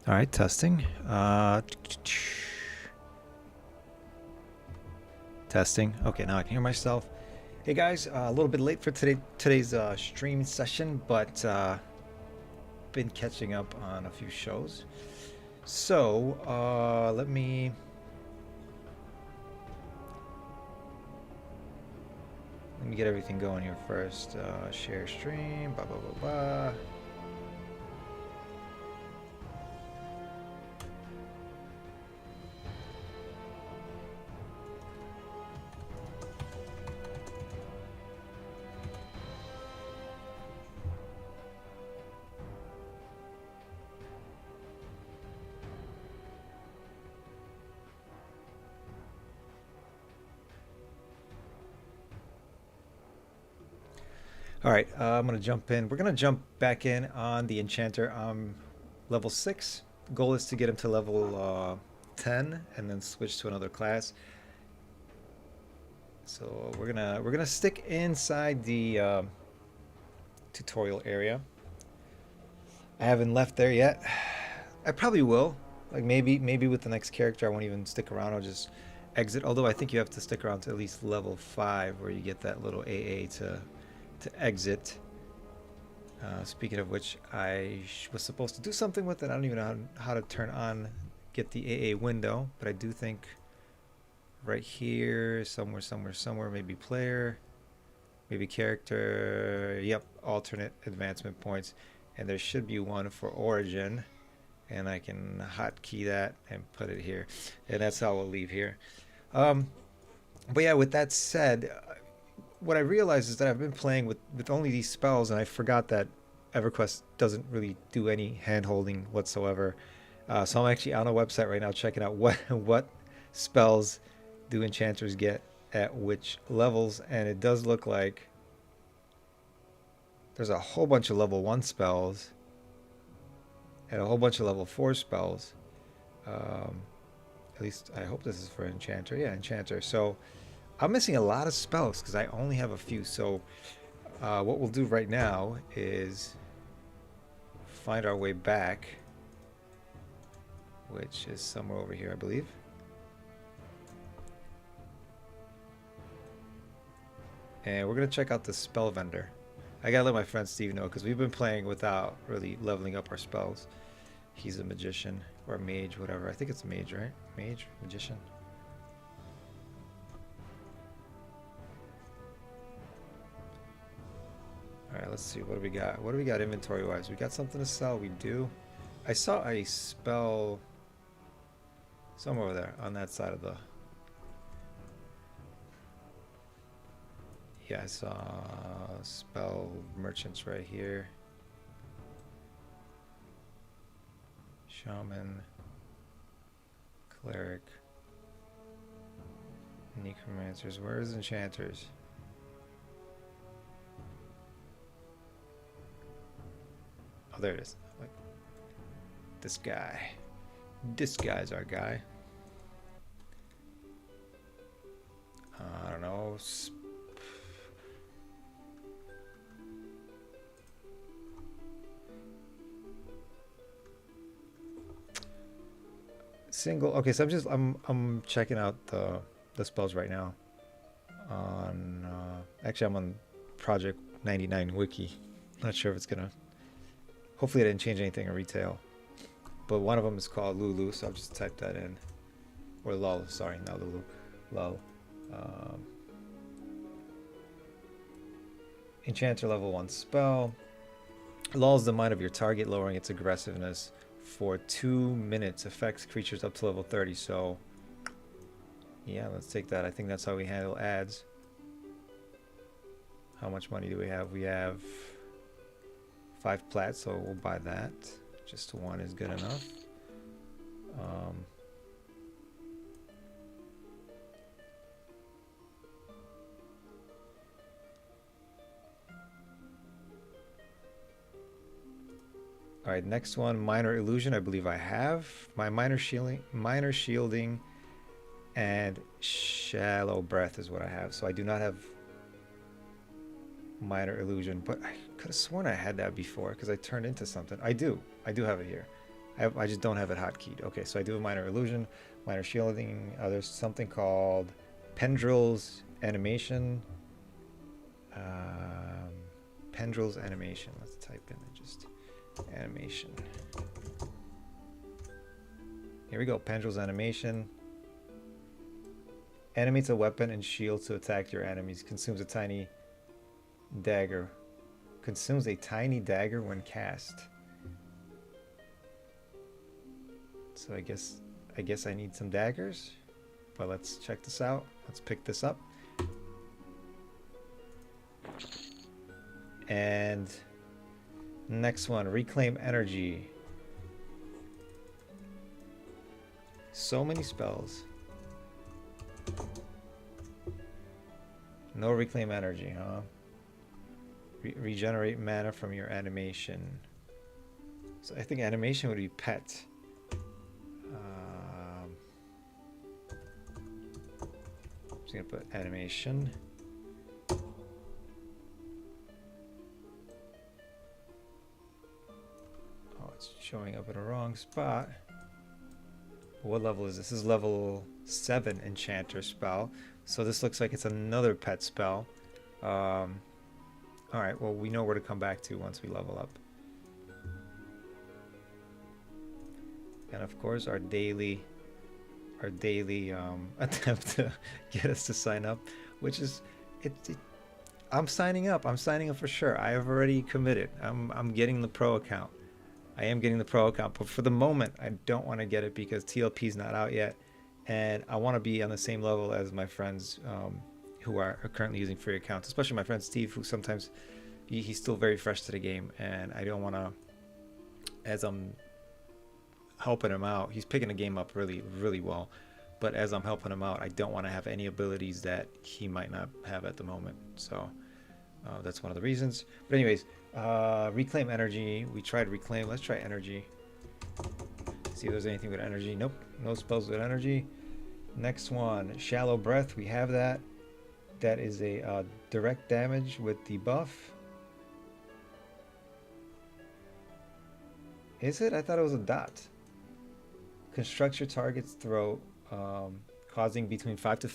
All right, testing. Testing. Okay, now I can hear myself. Hey guys, a little bit late for today's stream session, but been catching up on a few shows. So let me get everything going here first. Share stream. Blah blah blah blah. All right, I'm gonna jump in. We're gonna jump back in on the enchanter. Level 6. Goal is to get him to level 10 and then switch to another class. So we're gonna stick inside the tutorial area. I haven't left there yet. I probably will. Like maybe with the next character I won't even stick around. I'll just exit. Although I think you have to stick around to at least level 5 where you get that little AA to exit. Speaking of which, I was supposed to do something with it. I don't even know how to turn on, get the AA window, but I do think right here, somewhere, maybe player, maybe character. Yep, alternate advancement points, and there should be one for origin, and I can hotkey that and put it here, and that's how we'll leave here. Um, but yeah, with that said, what I realized is that I've been playing with only these spells, and I forgot that EverQuest doesn't really do any hand holding whatsoever. So I'm actually on a website right now checking out what spells do enchanters get at which levels, and it does look like there's a whole bunch of level 1 spells and a whole bunch of level 4 spells. Um, at least I hope this is for enchanter. Yeah, enchanter. So I'm missing a lot of spells because I only have a few. So what we'll do right now is find our way back, which is somewhere over here, I believe. And we're going to check out the spell vendor. I got to let my friend Steve know because we've been playing without really leveling up our spells. He's a magician or a mage, whatever. I think it's a mage, right? Mage? Magician? All right, let's see. What do we got? What do we got inventory-wise? We got something to sell. We do. I saw a spell somewhere over there on that side of the... Yeah, I saw spell merchants right here. Shaman, cleric, necromancers. Where is enchanters? Oh, there it is. Like this guy. This guy's our guy. I don't know. Single. Okay, so I'm checking out the spells right now. On actually, I'm on Project 99 Wiki. Not sure if it's gonna. Hopefully, I didn't change anything in retail. But one of them is called Lulu, so I'll just type that in. Or Lul. Sorry, not Lulu. Lul. Um, Enchanter level 1 spell. Lulls the mind of your target, lowering its aggressiveness for 2 minutes. Affects creatures up to level 30. So, yeah, let's take that. I think that's how we handle ads. How much money do we have? We have 5 plats, so we'll buy that. Just 1 is good enough. All right, next one, minor illusion. I believe I have my minor shielding, and shallow breath is what I have. So I do not have minor illusion, but I could have sworn I had that before because I turned into something. I do have it here. I just don't have it hotkeyed. Okay, so I do a minor illusion, minor shielding. There's something called Pendrill's animation. Pendrill's animation. Let's type in just animation. Here we go. Pendrill's animation. Animates a weapon and shield to attack your enemies. Consumes a tiny dagger. Consumes a tiny dagger when cast. So I guess I need some daggers. But let's check this out. Let's pick this up. And next one, reclaim energy. So many spells. No reclaim energy, huh? Regenerate mana from your animation. So I think animation would be pet. I'm just gonna put animation. Showing up in a wrong spot. What level is this? This is level 7 enchanter spell. So this looks like it's another pet spell. Alright, well, we know where to come back to once we level up. And of course our daily attempt to get us to sign up, which is I'm signing up for sure. I have already committed. I'm getting the pro account. I am getting the pro account, but for the moment, I don't want to get it because TLP is not out yet, and I want to be on the same level as my friends who are currently using free accounts, especially my friend Steve, who sometimes he's still very fresh to the game, and I don't want to, as I'm helping him out, he's picking the game up really, really well, but as I'm helping him out, I don't want to have any abilities that he might not have at the moment, so that's one of the reasons. But anyways, reclaim energy. We tried reclaim. Let's try energy. See if there's anything with energy. Nope, no spells with energy. Next one, shallow breath. We have that. That is a direct damage with the buff. Is it? I thought it was a dot. Construct your target's throat, causing between 5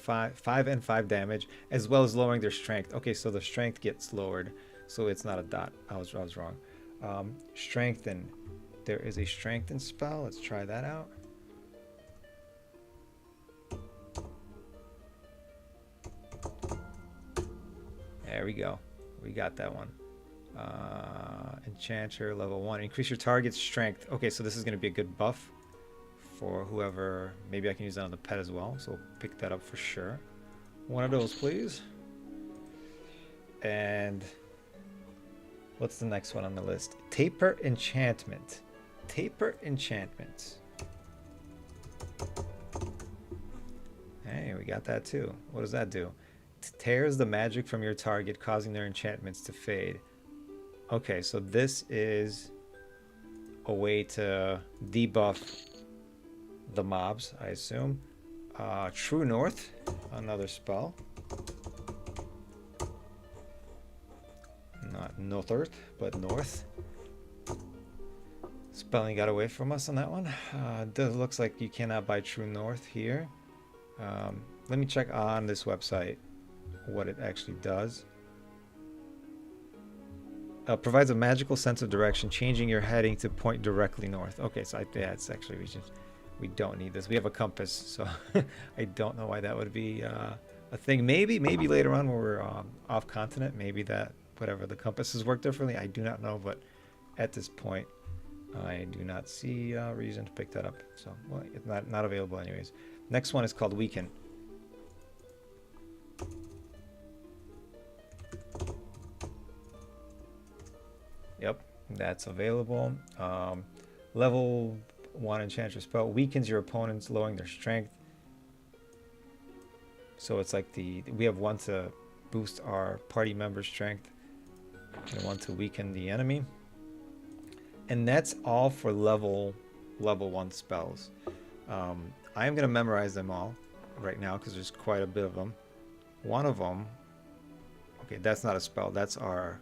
and 5 damage, as well as lowering their strength. Okay, so the strength gets lowered, so it's not a dot. I was wrong. Strengthen. There is a strengthen spell. Let's try that out. There we go. We got that one. Enchanter level 1. Increase your target's strength. Okay, so this is going to be a good buff for whoever. Maybe I can use that on the pet as well, so we'll pick that up for sure. One of those, please. And what's the next one on the list? Taper enchantment. Taper enchantment. Hey, we got that too. What does that do? Tears the magic from your target, causing their enchantments to fade. Okay, so this is a way to debuff the mobs, I assume. True North, another spell. Not North Earth, but North. Spelling got away from us on that one. Does looks like you cannot buy True North here. Let me check on this website what it actually does. Provides a magical sense of direction, changing your heading to point directly north. Okay, so yeah, it's actually we don't need this. We have a compass, so I don't know why that would be a thing. Maybe later on when we're off continent, maybe that whatever the compasses work differently. I do not know, but at this point, I do not see a reason to pick that up. So well, it's not available anyways. Next one is called Weaken. Yep, that's available. Level 1 enchanter spell weakens your opponents, lowering their strength. So it's like we have one to boost our party member's strength and one to weaken the enemy. And that's all for level 1 spells. I am going to memorize them all right now because there's quite a bit of them. One of them, okay, that's not a spell. That's our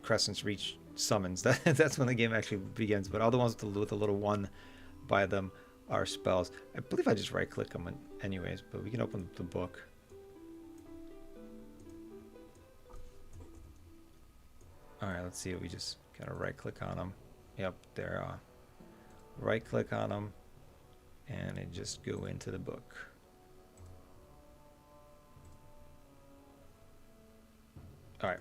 Crescent's Reach summons. That's when the game actually begins. But all the ones with the little one by them are spells. I believe I just right click them anyways, but we can open the book. All right, let's see if we just kind of right click on them. Yep, there. Right click on them and it just go into the book. All right.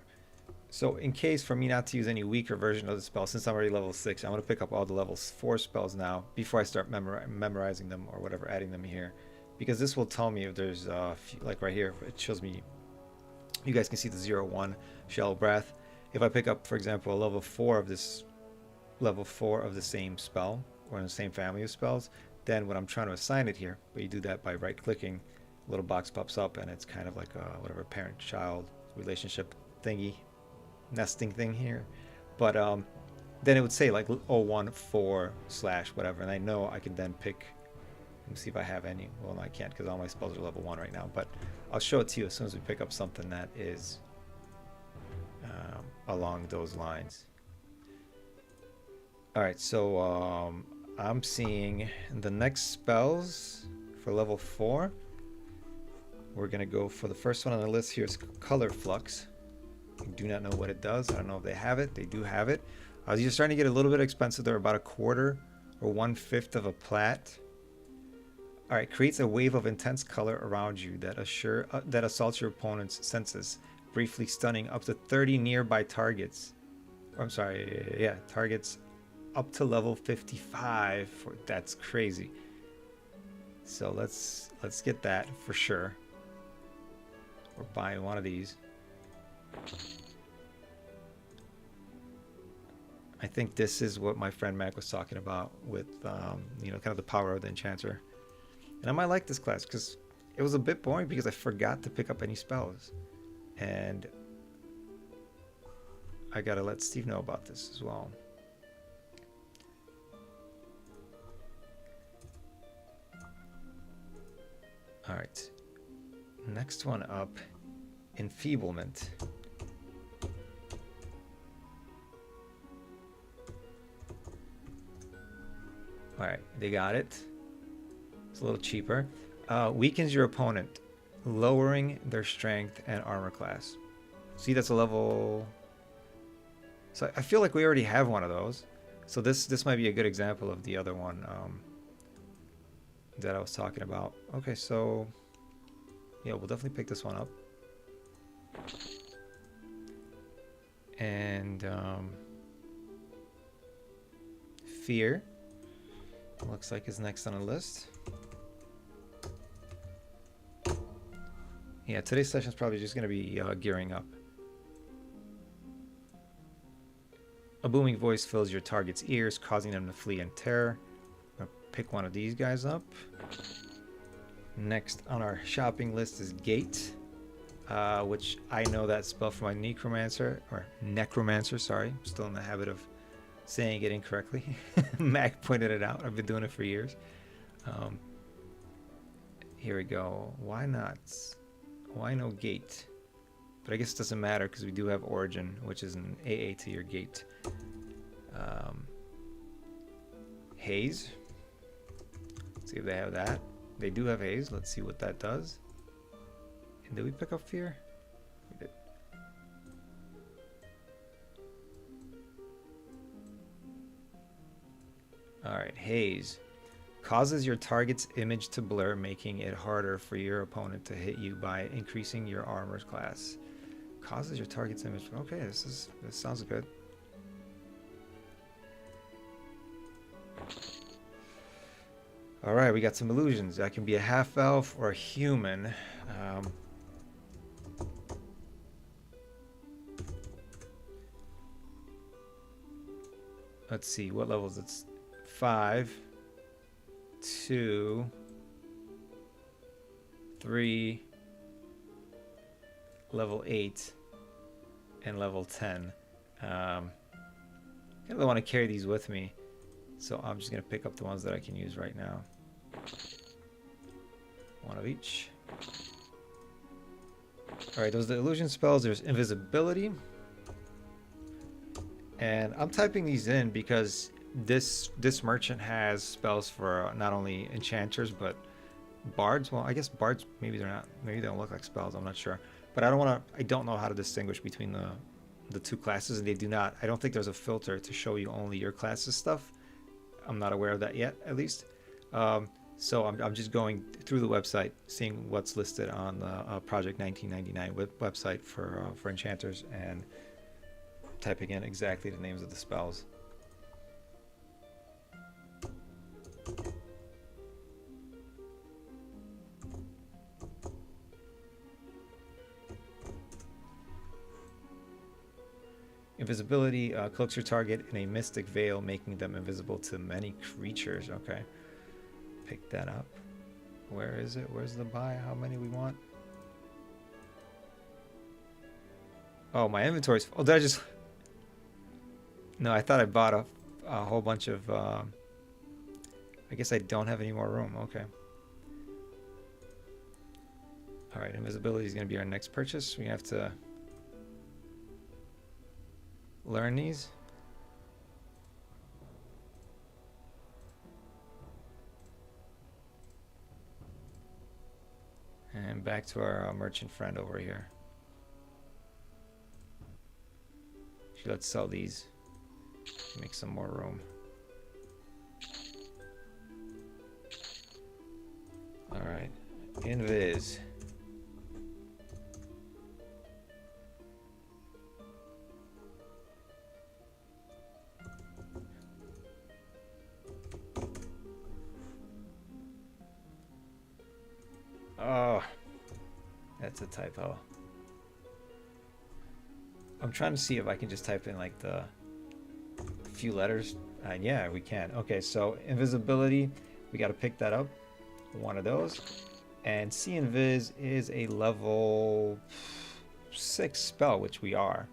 So in case for me not to use any weaker version of the spell, since I'm already level 6, I'm going to pick up all the level 4 spells now before I start memorizing them or whatever, adding them here. Because this will tell me if there's, like right here, it shows me, you guys can see the 0-1 Shell Breath. If I pick up, for example, a level 4 of this, level 4 of the same spell, or in the same family of spells, then when I'm trying to assign it here, but you do that by right-clicking, a little box pops up and it's kind of like a, whatever, parent-child relationship thingy, nesting thing here. But then it would say like 014 / whatever, and I know I can then pick. Let me see if I have any. Well, no, I can't because all my spells are level 1 right now, but I'll show it to you as soon as we pick up something that is along those lines. All right, so I'm seeing the next spells for level 4. We're gonna go for the first one on the list here is Color Flux. I do not know what it does. I don't know if they have it. They do have it. These are starting to get a little bit expensive. They're about 1/4 or 1/5 of a plat. All right, creates a wave of intense color around you that assaults your opponent's senses, briefly stunning up to 30 nearby targets. Or, I'm sorry, yeah, targets up to level 55. That's crazy. So let's get that for sure. We're buying one of these. I think this is what my friend Mac was talking about with, you know, kind of the power of the enchanter. And I might like this class because it was a bit boring because I forgot to pick up any spells. And I gotta let Steve know about this as well. All right. Next one up, Enfeeblement. All right, they got it. It's a little cheaper. Weakens your opponent, lowering their strength and armor class. See, that's a level. So I feel like we already have one of those. So this might be a good example of the other one that I was talking about. Okay, so yeah, we'll definitely pick this one up. And Fear looks like is next on the list. Yeah, today's session is probably just going to be gearing up. A booming voice fills your target's ears, causing them to flee in terror. I'm going to pick one of these guys up. Next on our shopping list is Gate, which I know that spell for my Necromancer, sorry. I'm still in the habit of saying it incorrectly. Mac pointed it out. I've been doing it for years. Here we go. Why not? Why no Gate? But I guess it doesn't matter because we do have Origin, which is an AA to your Gate. Haze. Let's see if they have that. They do have Haze. Let's see what that does. And did we pick up Fear? We did. Alright, Haze. Causes your target's image to blur, making it harder for your opponent to hit you by increasing your armor's class. Causes your target's image. Okay, this sounds good. All right, we got some illusions. That can be a half elf or a human. Let's see, what level is it? 5, 2, 3, level 8, and level 10. I don't want to carry these with me, so I'm just going to pick up the ones that I can use right now. One of each. Alright, those are the illusion spells. There's invisibility. And I'm typing these in because this merchant has spells for not only enchanters but bards. Well, I guess bards maybe they're not. Maybe they don't look like spells. I'm not sure. But I don't want to. I don't know how to distinguish between the two classes, and they do not. I don't think there's a filter to show you only your class's stuff. I'm not aware of that yet, at least. So I'm just going through the website, seeing what's listed on the Project 1999 website for enchanters, and typing in exactly the names of the spells. Invisibility cloaks your target in a mystic veil, making them invisible to many creatures. Okay, pick that up. Where is it? Where's the buy? How many we want? Oh, my inventory's. Oh, did I just? No, I thought I bought a whole bunch of. I guess I don't have any more room. Okay. All right, invisibility is going to be our next purchase. We have to learn these. And back to our merchant friend over here. Let's sell these. Make some more room. All right, invis. Oh, that's a typo. I'm trying to see if I can just type in like the few letters. Yeah, we can. Okay, so invisibility, we got to pick that up. One of those. And see invis is a level 6 spell, which we are.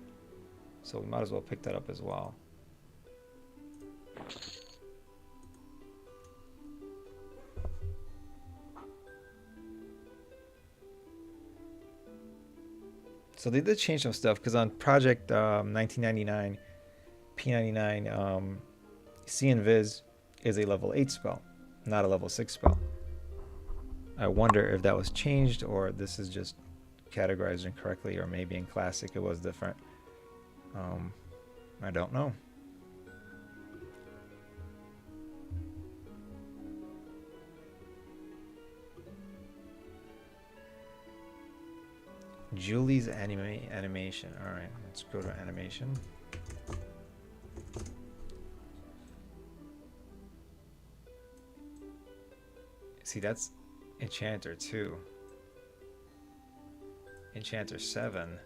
So we might as well pick that up as well. So they did change some stuff because on Project 1999, P99, See Invis is a level 8 spell, not a level 6 spell. I wonder if that was changed or this is just categorized incorrectly, or maybe in Classic it was different. I don't know. Julie's animation. All right, let's go to animation. See, that's Enchanter 2. Enchanter 7.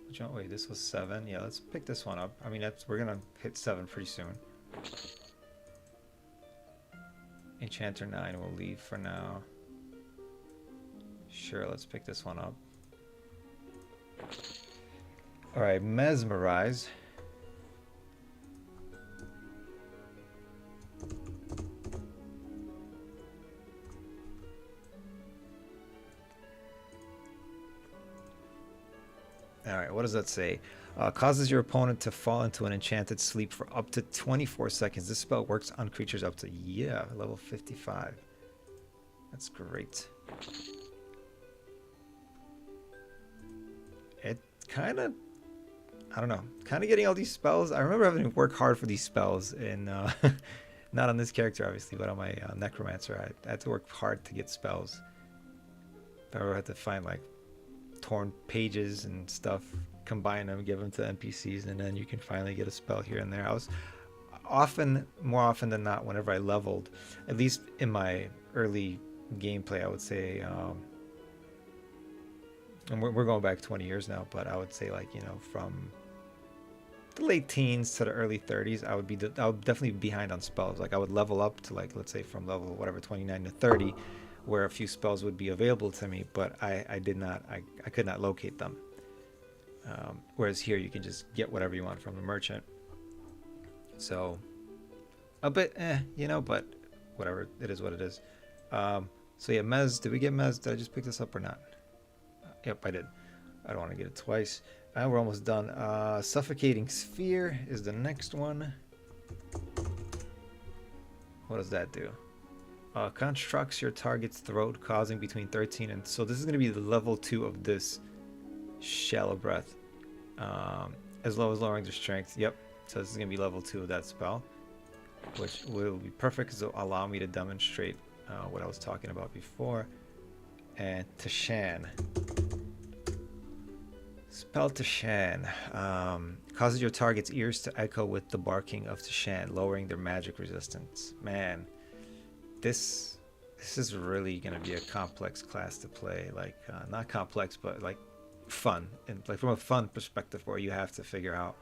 Which one? Wait, this was 7. Yeah, let's pick this one up. I mean, we're gonna hit 7 pretty soon. Enchanter 9 we'll leave for now. Sure, let's pick this one up. All right, Mesmerize. All right, what does that say? Causes your opponent to fall into an enchanted sleep for up to 24 seconds. This spell works on creatures up to, yeah, level 55. That's great. It kind of, I don't know, kind of getting all these spells. I remember having to work hard for these spells in, not on this character, obviously, but on my Necromancer. I had to work hard to get spells. I ever had to find, like, torn pages and stuff, combine them, give them to NPCs, and then you can finally get a spell here and there. I was more often than not, whenever I leveled, at least in my early gameplay, I would say, and we're going back 20 years now, but I would say, like, you know, from the late teens to the early 30s, I would definitely be behind on spells. Like, I would level up to, like, let's say from level whatever 29 to 30, where a few spells would be available to me, but I could not locate them. Whereas here you can just get whatever you want from the merchant. So a bit you know, but whatever, it is what it is. So yeah, did we get Mez? Did I just pick this up or not? Yep, I did. I don't want to get it twice. We're almost done. Suffocating Sphere is the next one. What does that do? Constructs your target's throat, causing between 13 and... So this is going to be the level 2 of this Shallow Breath. As low as lowering their strength. Yep. So this is going to be level 2 of that spell, which will be perfect because it'll allow me to demonstrate what I was talking about before. And Tashan. Spell Tashan. Causes your target's ears to echo with the barking of Tashan, lowering their magic resistance. Man, this is really going to be a complex class to play. Like, not complex, but like fun. And like from a fun perspective where you have to figure out,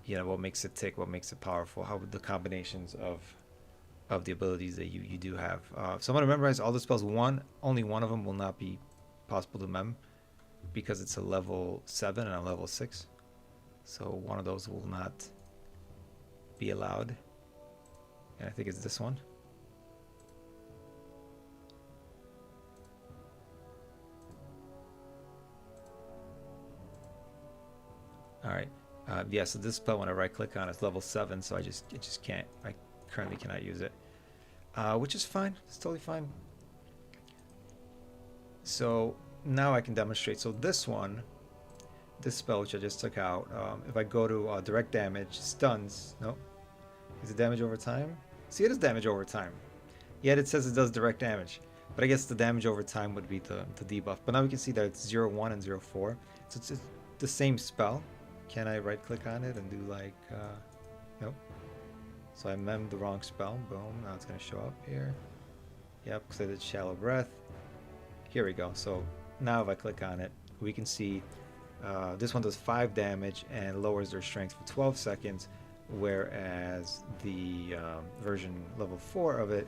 you know, what makes it tick, what makes it powerful, how the combinations of the abilities that you do have. So I'm going to memorize all the spells. Only one of them will not be possible to mem because it's a level 7 and I'm level 6. So one of those will not be allowed. And I think it's this one. All right. Yeah, so this spell, when I right click on, it's level 7, so it just can't, I currently cannot use it. Which is fine. It's totally fine. So now I can demonstrate. So this one, this spell which I just took out, if I go to direct damage, stuns, no. Is it damage over time? See, it is damage over time. Yet it says it does direct damage. But I guess the damage over time would be the debuff. But now we can see that it's 0-1 and 0-4. So it's the same spell. Can I right click on it and do like, nope. So I memmed the wrong spell. Boom, now it's gonna show up here. Yep, because I did Shallow Breath. Here we go. So now if I click on it, we can see this one does 5 damage and lowers their strength for 12 seconds, whereas the version level 4 of it,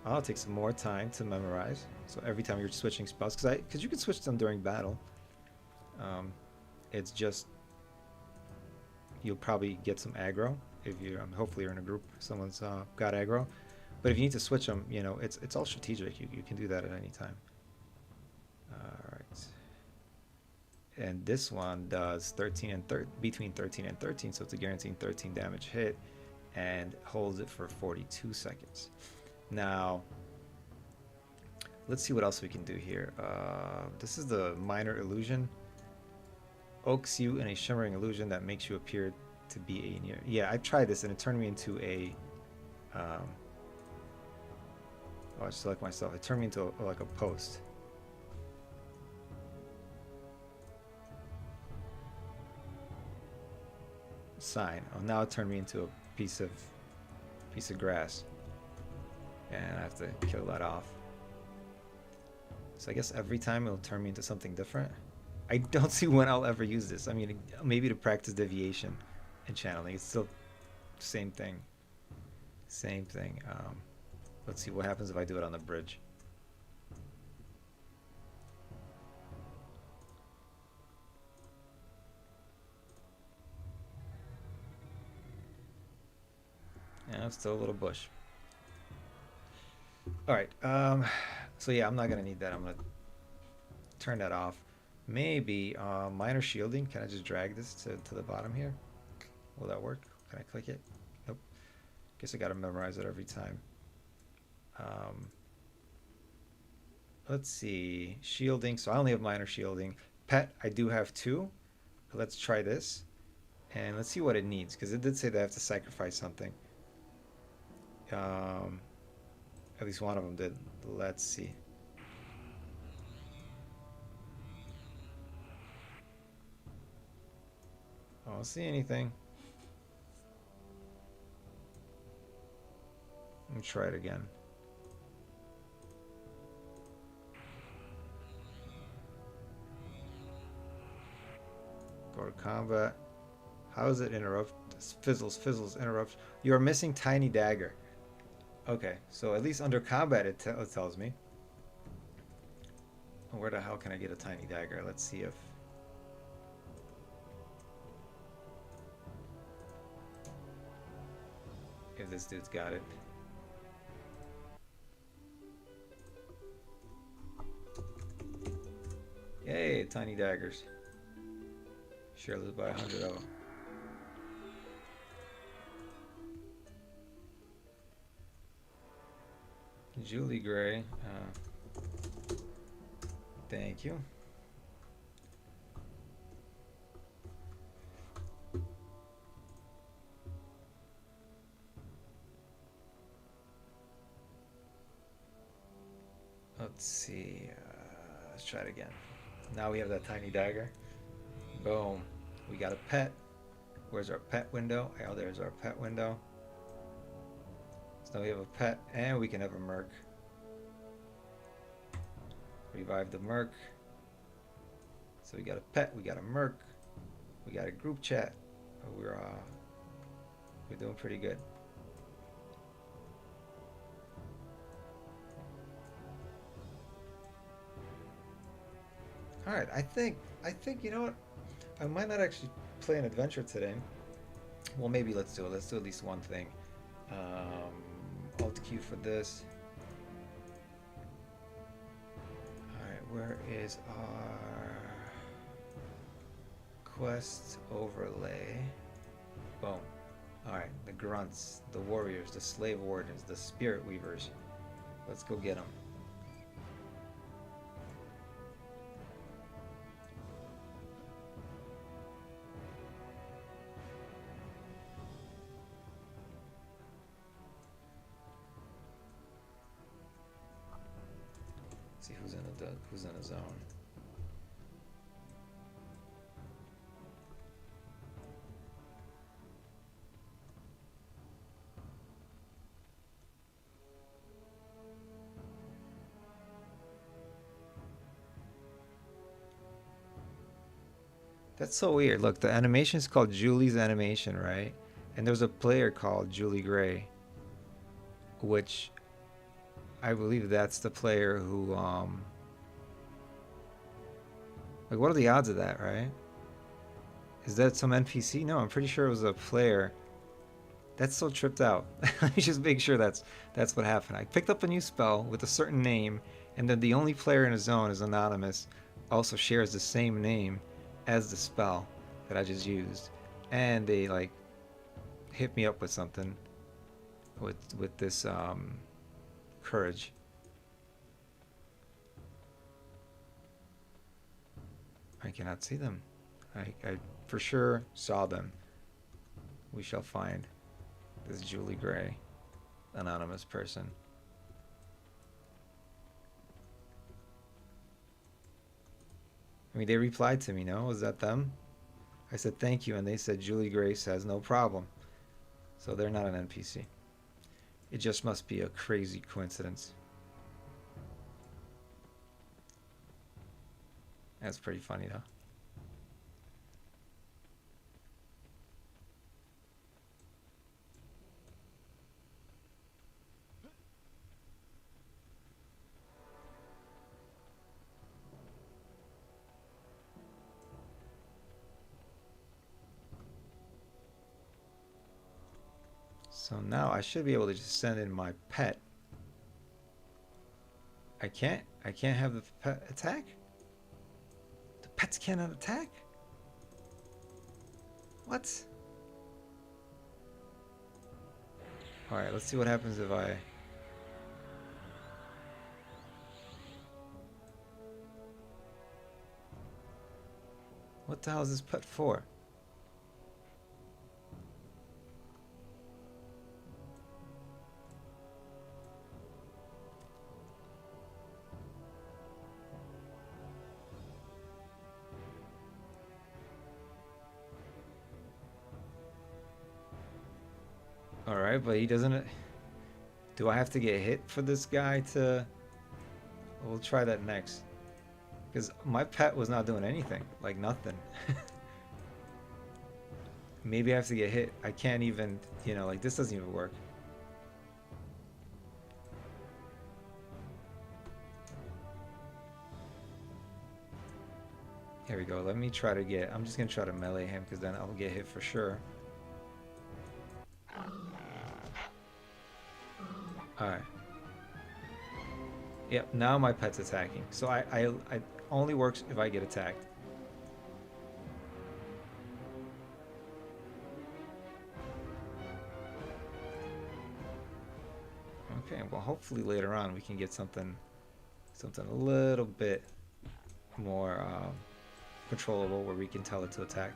I'll take some more time to memorize. So every time you're switching spells, because you can switch them during battle. It's just you'll probably get some aggro if you hopefully you're in a group, someone's got aggro. But if you need to switch them, you know, it's all strategic. You can do that at any time. All right. And this one does 13 and between 13 and 13, so it's a guaranteed 13 damage hit, and holds it for 42 seconds. Now, let's see what else we can do here. This is the minor illusion. Oaks you in a shimmering illusion that makes you appear to be a near. Yeah, I tried this and it turned me into a. Oh, I select myself. It turned me into like a post. Sign. Oh, now it turned me into a piece of grass, and I have to kill that off. So I guess every time it'll turn me into something different. I don't see when I'll ever use this. I mean, maybe to practice deviation and channeling. It's still the same thing. Same thing. Let's see what happens if I do it on the bridge. Yeah, it's still a little bush. All right. So yeah, I'm not gonna need that. I'm gonna turn that off. Maybe minor shielding. Can I just drag this to the bottom here? Will that work? Can I click it? Nope. Guess I gotta memorize it every time. Let's see. Shielding. So I only have minor shielding. Pet, I do have 2. Let's try this. And let's see what it needs, because it did say that I have to sacrifice something. At least one of them did. Let's see. I don't see anything. Let me try it again. Go to combat. How does it interrupt? Fizzles, interrupts. You are missing Tiny Dagger. Okay, so at least under combat it tells me. Where the hell can I get a Tiny Dagger? Let's see if this dude's got it. Yay, tiny daggers. Share this by 100 of them. Julie Gray. Thank you. Let's see. Let's try it again. Now we have that tiny dagger. Boom. We got a pet. Where's our pet window? Oh, there's our pet window. So now we have a pet, and we can have a merc. Revive the merc. So we got a pet, we got a merc, we got a group chat. We're doing pretty good. All right, I think you know what? I might not actually play an adventure today. Well, maybe let's do it. Let's do at least one thing. Alt Q for this. Alright, where is our quest overlay? Boom. Alright, the grunts, the warriors, the slave wardens, the spirit weavers. Let's go get them. See who's in the zone. That's so weird. Look, the animation is called Julie's animation, right? And there's a player called Julie Gray, which I believe that's the player who, like, what are the odds of that, right? Is that some NPC? No, I'm pretty sure it was a player. That's so tripped out. Let me just make sure that's what happened. I picked up a new spell with a certain name, and then the only player in a zone is anonymous, also shares the same name as the spell that I just used, and they like hit me up with something with this courage. I cannot see them. I for sure saw them. We shall find this Julie Gray, anonymous person. I mean, they replied to me, no? Was that them? I said thank you, and they said Julie Gray says no problem. So they're not an NPC. It just must be a crazy coincidence. That's pretty funny, though. So now I should be able to just send in my pet. I can't have the pet attack? The pets cannot attack? What? Alright, let's see what happens if I... What the hell is this pet for? Alright, but he doesn't... Do I have to get hit for this guy to... We'll try that next. Because my pet was not doing anything. Like, nothing. Maybe I have to get hit. I can't even... You know, like, this doesn't even work. Here we go. Let me try to get... I'm just going to try to melee him, because then I'll get hit for sure. Alright. Yep, now my pet's attacking. So I only works if I get attacked. Okay, well hopefully later on we can get something a little bit more controllable where we can tell it to attack.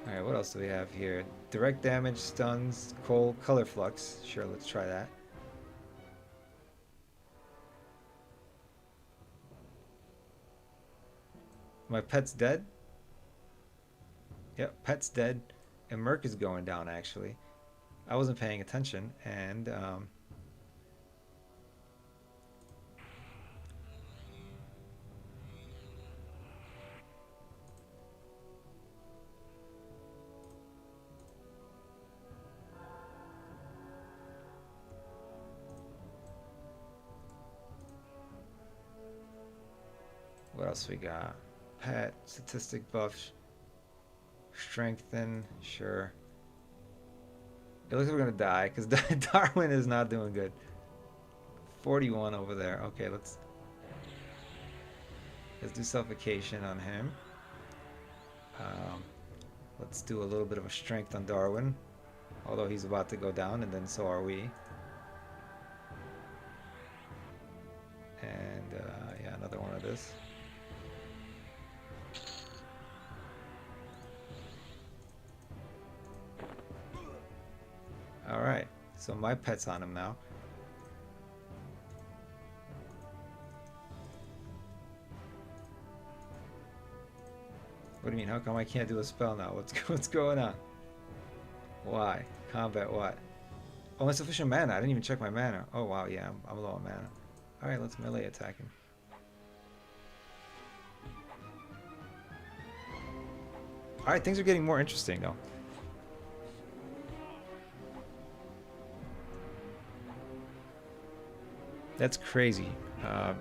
Alright, what else do we have here? Direct damage, stuns, cold, color flux. Sure, let's try that. My pet's dead? Yep, pet's dead. And Merc is going down, actually. I wasn't paying attention, and what else we got? Pet, statistic buff, strengthen, sure. It looks like we're gonna die because Darwin is not doing good. 41 over there. Okay, let's do suffocation on him. Um, let's do a little bit of a strength on Darwin, although he's about to go down, and then so are we. And yeah, another one of this. All right, so my pet's on him now. What do you mean? How come I can't do a spell now? What's going on? Why? Combat what? Oh, insufficient mana. I didn't even check my mana. Oh wow, yeah, I'm low on mana. All right, let's melee attack him. All right, things are getting more interesting though. That's crazy that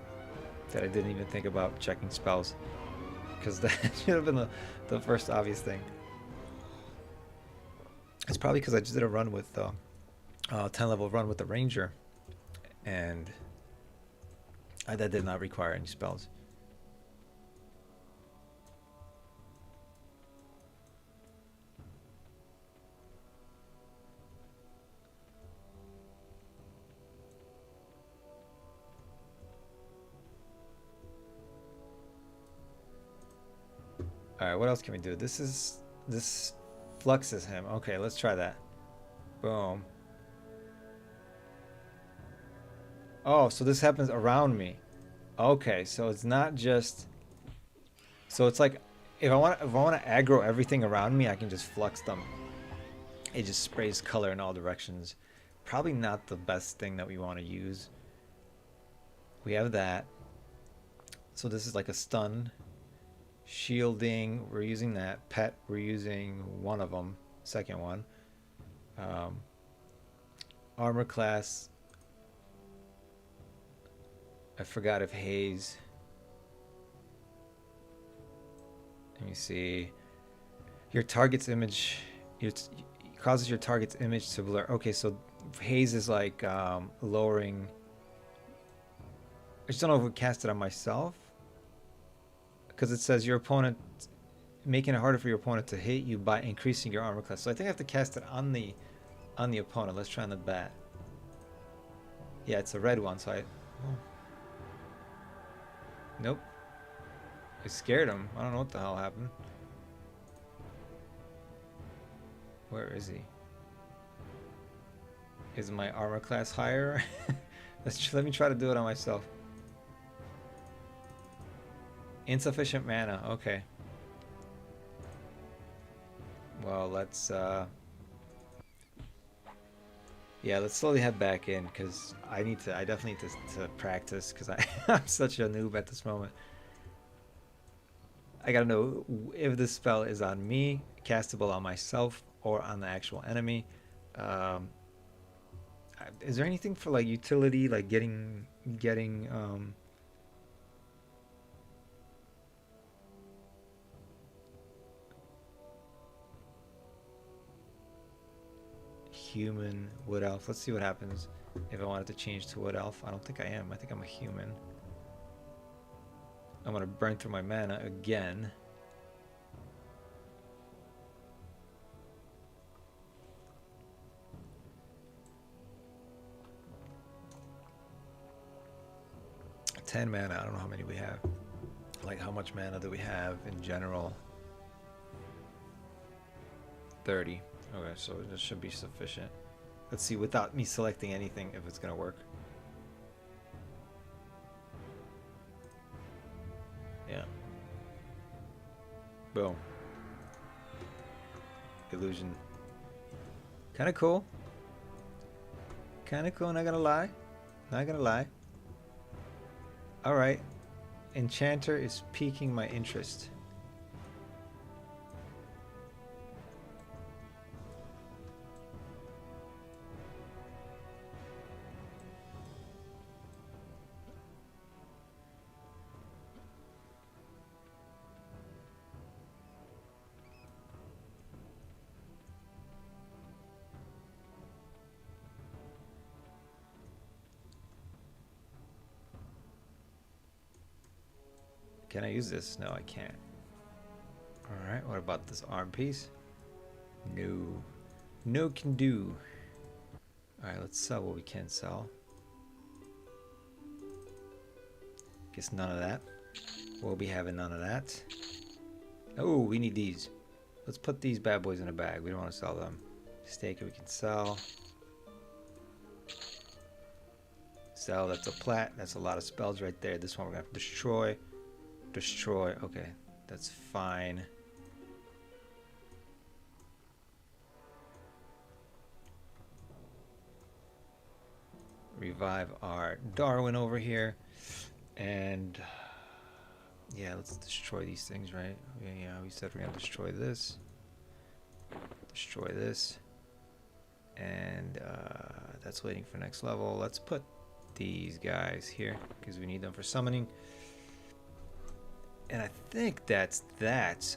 I didn't even think about checking spells, because that should have been the first obvious thing. It's probably because I just did a run with 10 level run with the ranger, and that did not require any spells. Alright, what else can we do? This fluxes him. Okay, let's try that. Boom. Oh, so this happens around me. Okay, so it's not just... So it's like, if I want to aggro everything around me, I can just flux them. It just sprays color in all directions. Probably not the best thing that we want to use. We have that. So this is like a stun. Shielding, we're using that. Pet, we're using one of them. Second one. Armor class. I forgot if haze. Let me see. Your target's image. It causes your target's image to blur. Okay, so haze is like lowering. I just don't know if we cast it on myself, because it says your opponent, making it harder for your opponent to hit you by increasing your armor class. So I think I have to cast it on the opponent. Let's try on the bat. Yeah, it's a red one, so oh. Nope. I scared him. I don't know what the hell happened. Where is he? Is my armor class higher? Let me try to do it on myself. Insufficient mana. Okay. Well, let's yeah, let's slowly head back in, because I definitely need to practice, because I'm such a noob at this moment. I gotta know if this spell is on me, castable on myself, or on the actual enemy. Is there anything for like utility, like getting human wood elf? Let's see what happens. If I wanted to change to Wood Elf, I don't think I am. I think I'm a human. I'm gonna burn through my mana again. Ten mana. I don't know how many we have. Like, how much mana do we have in general? 30. Okay, so this should be sufficient. Let's see, without me selecting anything, if it's gonna work. Yeah. Boom. Illusion. Kind of cool. Kind of cool, not gonna lie. Not gonna lie. Alright. Enchanter is piquing my interest. Can I use this? No, I can't. Alright, what about this arm piece? No. No can do. Alright, let's sell what we can sell. Guess none of that. We'll be having none of that. Oh, we need these. Let's put these bad boys in a bag. We don't want to sell them. Stake we can sell. Sell, that's a plat. That's a lot of spells right there. This one we're going to have to destroy. Destroy. Okay, that's fine. Revive our Darwin over here. And yeah, let's destroy these things, right? Yeah, we said we're going to destroy this. Destroy this. And that's waiting for next level. Let's put these guys here because we need them for summoning. And I think that's that.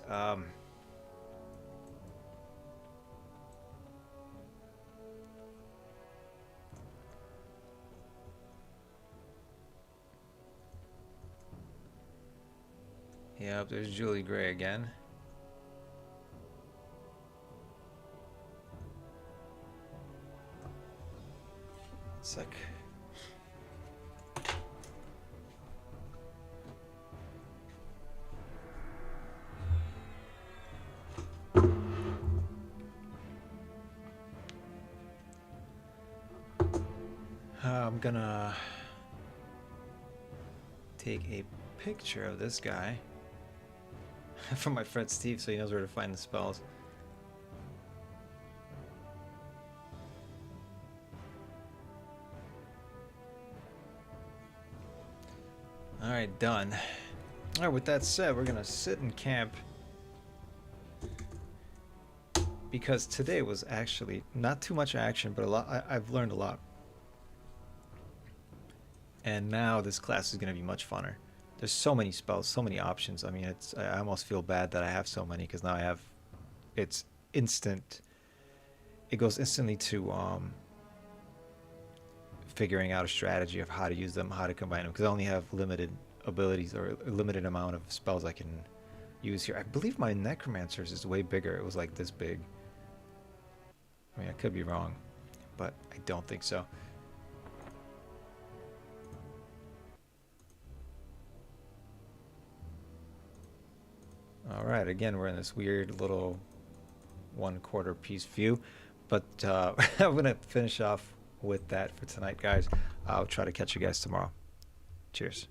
Yep, there's Julie Gray again. Sec. I'm gonna take a picture of this guy from my friend Steve so he knows where to find the spells. Alright, done. Alright, with that said, we're gonna sit in camp because today was actually not too much action, but a lot. I've learned a lot. And now this class is going to be much funner. There's so many spells, so many options. I mean, I almost feel bad that I have so many because now I have, it's instant. It goes instantly to figuring out a strategy of how to use them, how to combine them, because I only have limited abilities or a limited amount of spells I can use here. I believe my Necromancer's is way bigger. It was like this big. I mean, I could be wrong, but I don't think so. All right, again, we're in this weird little 1/4 piece view, but I'm gonna finish off with that for tonight, guys. I'll try to catch you guys tomorrow. Cheers.